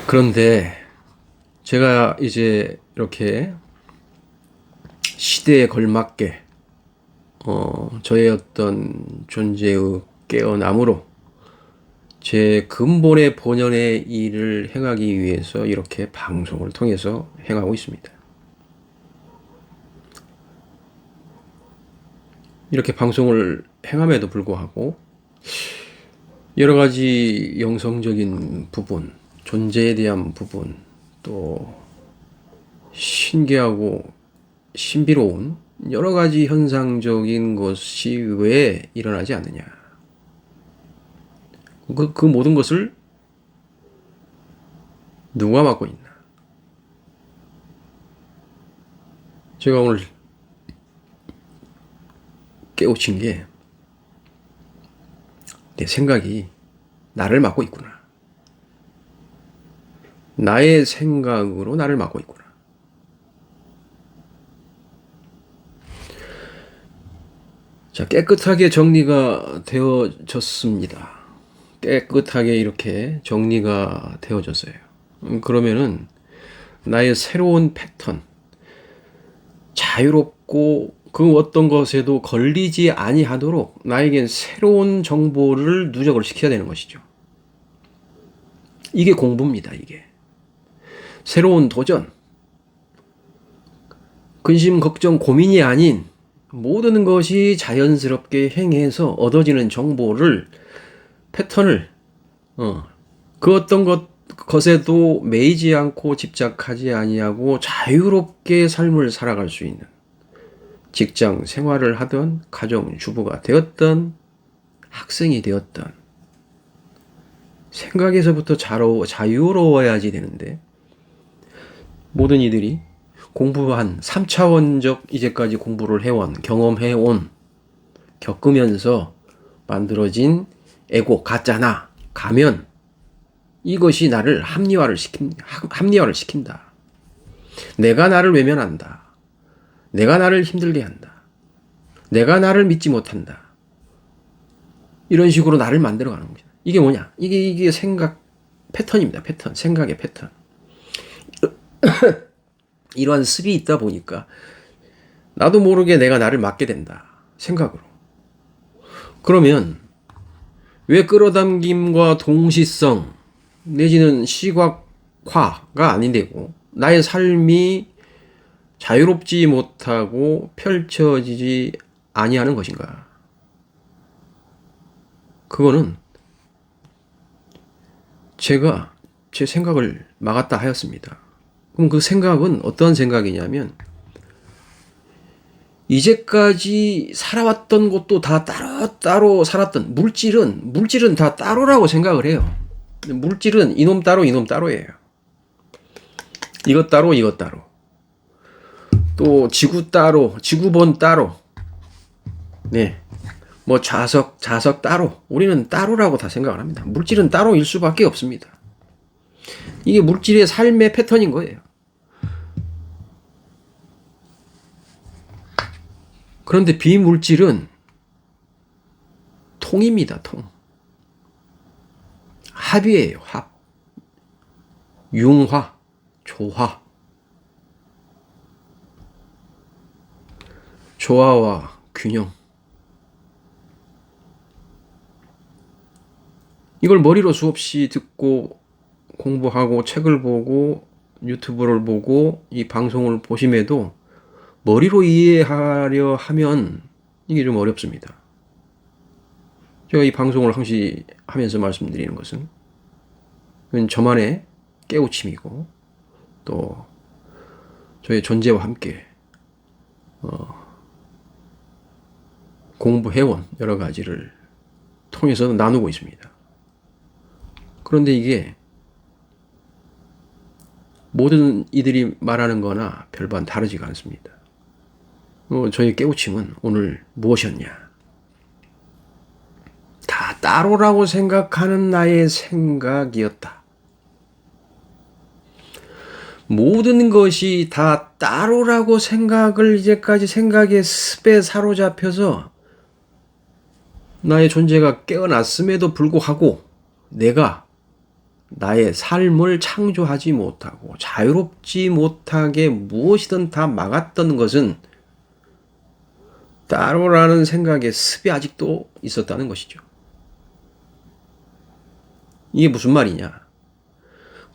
그런데 제가 이제 이렇게 시대에 걸맞게 저의 어떤 존재의 깨어남으로 제 근본의 본연의 일을 행하기 위해서 이렇게 방송을 통해서 행하고 있습니다. 이렇게 방송을 행함에도 불구하고 여러 가지 영성적인 부분, 존재에 대한 부분, 또 신기하고 신비로운 여러 가지 현상적인 것이 왜 일어나지 않느냐. 그 모든 것을 누가 맡고 있나. 제가 오늘 깨우친 게 내 생각이 나를 맡고 있구나. 나의 생각으로 나를 맡고 있구나. 자, 깨끗하게 정리가 되어졌습니다. 깨끗하게 이렇게 정리가 되어졌어요. 그러면은 나의 새로운 패턴, 자유롭고 그 어떤 것에도 걸리지 아니하도록 나에겐 새로운 정보를 누적을 시켜야 되는 것이죠. 이게 공부입니다. 이게 새로운 도전, 근심, 걱정, 고민이 아닌 모든 것이 자연스럽게 행해서 얻어지는 정보를, 패턴을 그 어떤 것에도 매이지 않고 집착하지 아니하고 자유롭게 삶을 살아갈 수 있는, 직장 생활을 하던, 가정 주부가 되었던, 학생이 되었던, 생각에서부터 자유로워야지 되는데, 모든 이들이 공부한 3차원적 이제까지 공부를 해온, 경험해온, 겪으면서 만들어진 에고, 가짜나 가면, 이것이 나를 합리화를 시킨다. 내가 나를 외면한다. 내가 나를 힘들게 한다. 내가 나를 믿지 못한다. 이런 식으로 나를 만들어가는 겁니다. 이게 뭐냐? 이게 생각 패턴입니다. 패턴. 생각의 패턴. 이러한 습이 있다 보니까 나도 모르게 내가 나를 맡게 된다. 생각으로. 그러면 왜 끌어당김과 동시성 내지는 시각화가 아닌데고 나의 삶이 자유롭지 못하고 펼쳐지지 아니하는 것인가? 그거는 제가 제 생각을 막았다 하였습니다. 그럼 그 생각은 어떤 생각이냐면, 이제까지 살아왔던 것도 다 따로 살았던 물질은 다 따로라고 생각을 해요. 물질은 이놈 따로 이놈 따로예요. 이것 따로 이것 따로. 또 지구 따로, 지구본 따로. 네. 뭐 자석 따로. 우리는 따로라고 다 생각을 합니다. 물질은 따로일 수밖에 없습니다. 이게 물질의 삶의 패턴인 거예요. 그런데 비물질은 통입니다. 통. 합이에요. 합. 융화, 조화. 조화와 균형. 이걸 머리로 수없이 듣고 공부하고 책을 보고 유튜브를 보고 이 방송을 보심에도 머리로 이해하려 하면 이게 좀 어렵습니다. 제가 이 방송을 항시 하면서 말씀드리는 것은 저만의 깨우침이고 또 저의 존재와 함께 공부해온 여러 가지를 통해서 나누고 있습니다. 그런데 이게 모든 이들이 말하는 거나 별반 다르지가 않습니다. 저의 깨우침은 오늘 무엇이었냐? 다 따로라고 생각하는 나의 생각이었다. 모든 것이 다 따로라고 생각을 이제까지 생각의 습에 사로잡혀서 나의 존재가 깨어났음에도 불구하고 내가 나의 삶을 창조하지 못하고 자유롭지 못하게 무엇이든 다 막았던 것은 따로라는 생각의 습이 아직도 있었다는 것이죠. 이게 무슨 말이냐?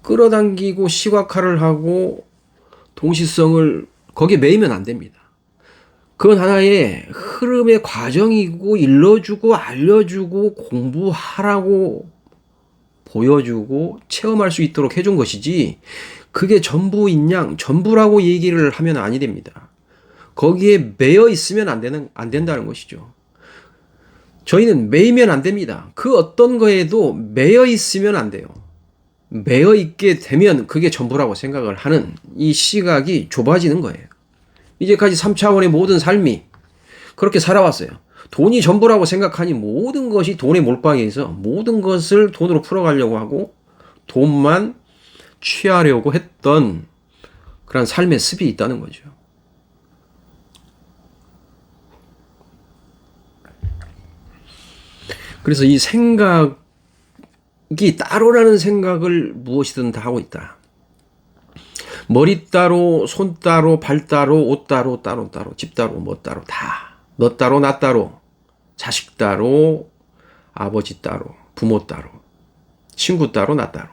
끌어당기고 시각화를 하고 동시성을 거기에 매이면 안 됩니다. 그건 하나의 흐름의 과정이고 일러주고 알려주고 공부하라고 보여주고 체험할 수 있도록 해준 것이지 그게 전부인 양 전부라고 얘기를 하면 아니 됩니다. 거기에 매여 있으면 안 된다는 것이죠. 저희는 매이면 안 됩니다. 그 어떤 거에도 매여 있으면 안 돼요. 매여 있게 되면 그게 전부라고 생각을 하는 이 시각이 좁아지는 거예요. 이제까지 3차원의 모든 삶이 그렇게 살아왔어요. 돈이 전부라고 생각하니 모든 것이 돈에 몰빵해 있어 모든 것을 돈으로 풀어가려고 하고 돈만 취하려고 했던 그런 삶의 습이 있다는 거죠. 그래서 이 생각이 따로라는 생각을 무엇이든 다 하고 있다. 머리 따로, 손 따로, 발 따로, 옷 따로, 따로, 집 따로, 뭐 따로, 다. 너 따로, 나 따로, 자식 따로, 아버지 따로, 부모 따로, 친구 따로, 나 따로.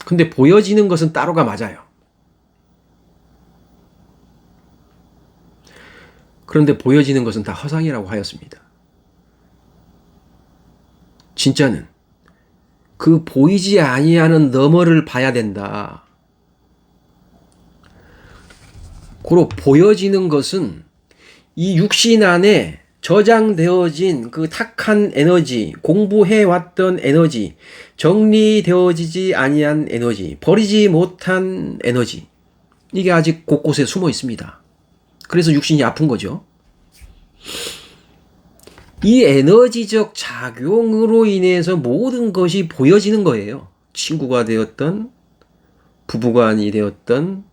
근데 보여지는 것은 따로가 맞아요. 그런데 보여지는 것은 다 허상이라고 하였습니다. 진짜는 그 보이지 아니하는 너머를 봐야 된다. 고로 보여지는 것은 이 육신 안에 저장되어진 그 탁한 에너지, 공부해왔던 에너지, 정리되어지지 아니한 에너지, 버리지 못한 에너지, 이게 아직 곳곳에 숨어 있습니다. 그래서 육신이 아픈 거죠. 이 에너지적 작용으로 인해서 모든 것이 보여지는 거예요. 친구가 되었던, 부부간이 되었던,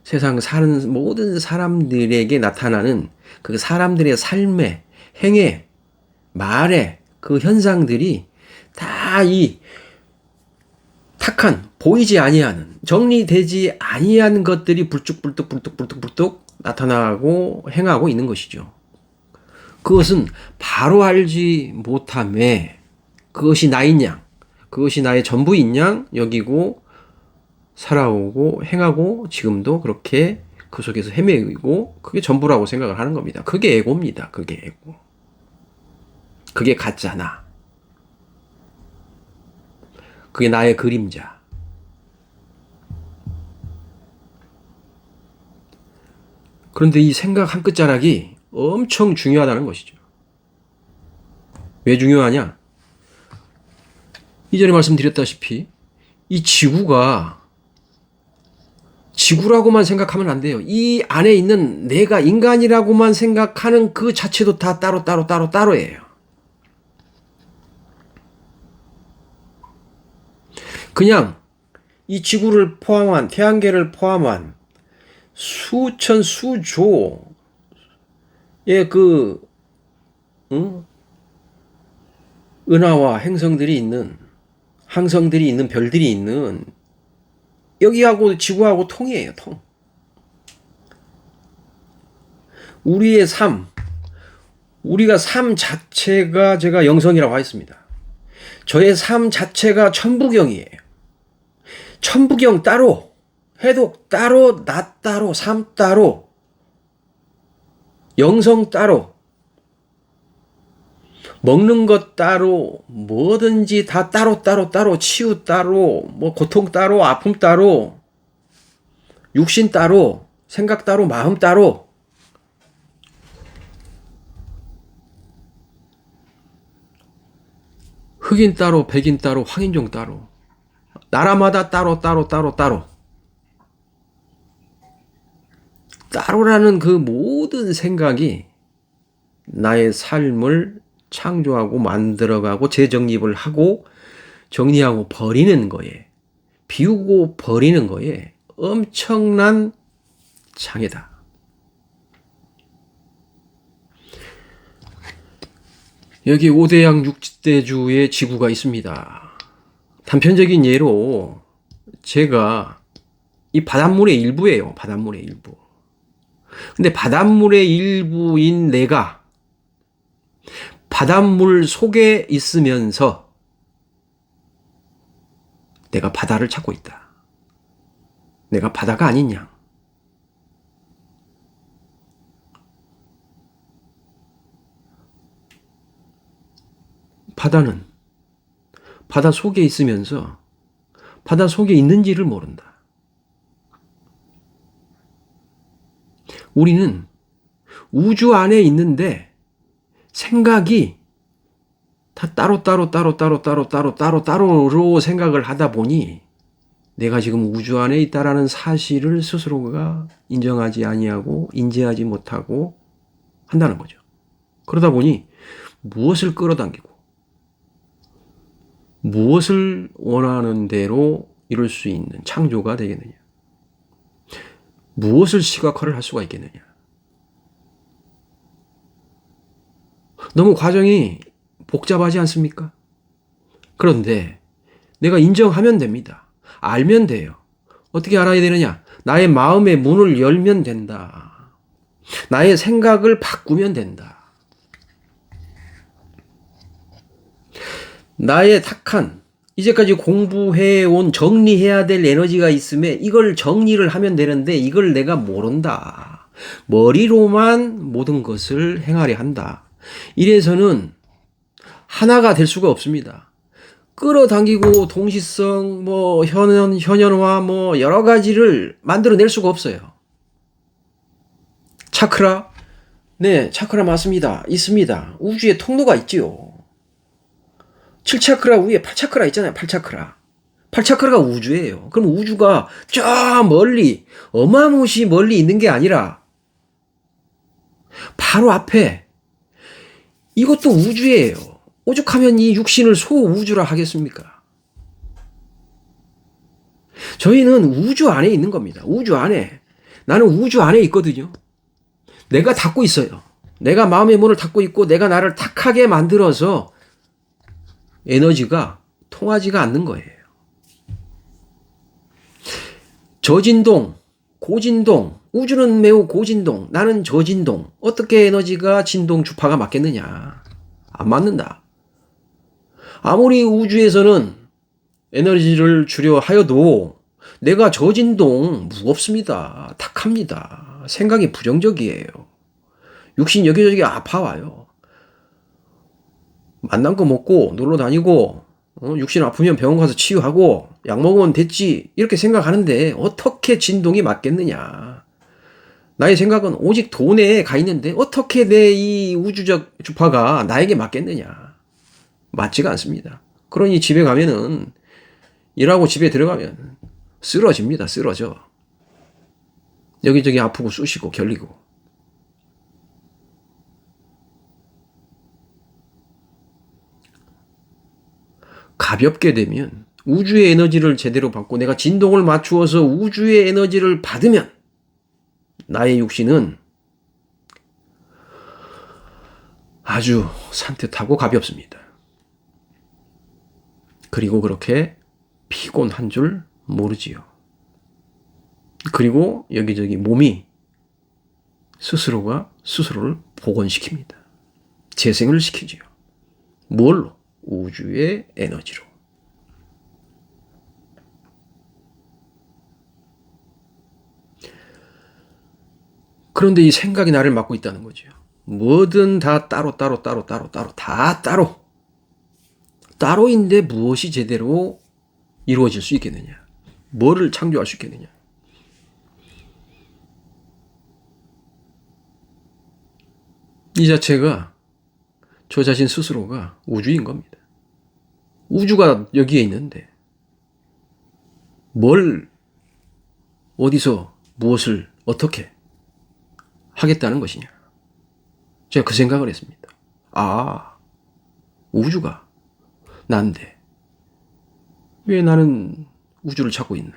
세상 사는 모든 사람들에게 나타나는 그 사람들의 삶의 행해, 말에 그 현상들이 다 이 탁한 보이지 아니하는 정리되지 아니한 것들이 불뚝불뚝 나타나고 행하고 있는 것이죠. 그것은 바로 알지 못함에 그것이 나인 양, 그것이 나의 전부인 양 여기고 살아오고 행하고 지금도 그렇게 그 속에서 헤매고 그게 전부라고 생각을 하는 겁니다. 그게 에고입니다. 그게 에고. 그게 가짜나. 그게 나의 그림자. 그런데 이 생각 한 끝자락이 엄청 중요하다는 것이죠. 왜 중요하냐? 이전에 말씀드렸다시피 이 지구라고만 생각하면 안 돼요. 이 안에 있는 내가 인간이라고만 생각하는 그 자체도 다 따로예요. 그냥 이 지구를 포함한 태양계를 포함한 수천 수조의 그 은하와 행성들이 있는 항성들이 있는 별들이 있는 여기하고 지구하고 통이에요. 통. 우리의 삶, 우리가 삶 자체가 제가 영성이라고 하였습니다. 저의 삶 자체가 천부경이에요. 천부경 따로, 해독 따로, 나 따로, 삶 따로, 영성 따로, 먹는 것 따로, 뭐든지 다 따로, 치유 따로, 뭐 고통 따로, 아픔 따로, 육신 따로, 생각 따로, 마음 따로. 흑인 따로, 백인 따로, 황인종 따로. 나라마다 따로. 따로라는 그 모든 생각이 나의 삶을 창조하고 만들어가고 재정립을 하고 정리하고 버리는 거에 비우고 버리는 거에 엄청난 장애다. 여기 5대양 6대주의 지구가 있습니다. 단편적인 예로 제가 이 바닷물의 일부예요. 바닷물의 일부. 근데 바닷물의 일부인 내가 바닷물 속에 있으면서 내가 바다를 찾고 있다. 내가 바다가 아닌 양. 바다는 바다 속에 있으면서 바다 속에 있는지를 모른다. 우리는 우주 안에 있는데 생각이 다 따로따로 생각을 하다 보니 내가 지금 우주 안에 있다라는 사실을 스스로가 인정하지 아니하고 인지하지 못하고 한다는 거죠. 그러다 보니 무엇을 끌어당기고 무엇을 원하는 대로 이룰 수 있는 창조가 되겠느냐? 무엇을 시각화를 할 수가 있겠느냐? 너무 과정이 복잡하지 않습니까? 그런데 내가 인정하면 됩니다. 알면 돼요. 어떻게 알아야 되느냐? 나의 마음의 문을 열면 된다. 나의 생각을 바꾸면 된다. 나의 탁한 이제까지 공부해온 정리해야 될 에너지가 있음에 이걸 정리를 하면 되는데 이걸 내가 모른다. 머리로만 모든 것을 행하려 한다. 이래서는 하나가 될 수가 없습니다. 끌어당기고 동시성, 현현화, 여러 가지를 만들어낼 수가 없어요. 차크라? 네, 차크라 맞습니다. 있습니다. 우주에 통로가 있지요. 7차크라 위에 8차크라 있잖아요. 8차크라. 8차크라가 우주예요. 그럼 우주가 저 멀리, 어마무시 멀리 있는 게 아니라 바로 앞에 이것도 우주예요. 오죽하면 이 육신을 소우주라 하겠습니까? 저희는 우주 안에 있는 겁니다. 우주 안에. 나는 우주 안에 있거든요. 내가 닫고 있어요. 내가 마음의 문을 닫고 있고 내가 나를 탁하게 만들어서 에너지가 통하지가 않는 거예요. 저진동, 고진동, 우주는 매우 고진동, 나는 저진동. 어떻게 에너지가 진동 주파가 맞겠느냐? 안 맞는다. 아무리 우주에서는 에너지를 주려 하여도 내가 저진동 무겁습니다. 탁합니다. 생각이 부정적이에요. 육신 여기저기 아파와요. 만난 거 먹고 놀러 다니고 육신 아프면 병원 가서 치유하고 약 먹으면 됐지 이렇게 생각하는데 어떻게 진동이 맞겠느냐. 나의 생각은 오직 돈에 가 있는데 어떻게 내 이 우주적 주파가 나에게 맞겠느냐. 맞지가 않습니다. 그러니 집에 가면은 일하고 집에 들어가면 쓰러집니다. 쓰러져. 여기저기 아프고 쑤시고 결리고. 가볍게 되면 우주의 에너지를 제대로 받고 내가 진동을 맞추어서 우주의 에너지를 받으면 나의 육신은 아주 산뜻하고 가볍습니다. 그리고 그렇게 피곤한 줄 모르지요. 그리고 여기저기 몸이 스스로가 스스로를 복원시킵니다. 재생을 시키지요. 뭘로? 우주의 에너지로. 그런데 이 생각이 나를 맡고 있다는 거죠. 뭐든 다 따로 다 따로. 따로인데 무엇이 제대로 이루어질 수 있겠느냐? 뭐를 창조할 수 있겠느냐? 이 자체가 저 자신 스스로가 우주인 겁니다. 우주가 여기에 있는데 뭘 어디서 무엇을 어떻게 하겠다는 것이냐. 제가 그 생각을 했습니다. 아, 우주가 난데 왜 나는 우주를 찾고 있나.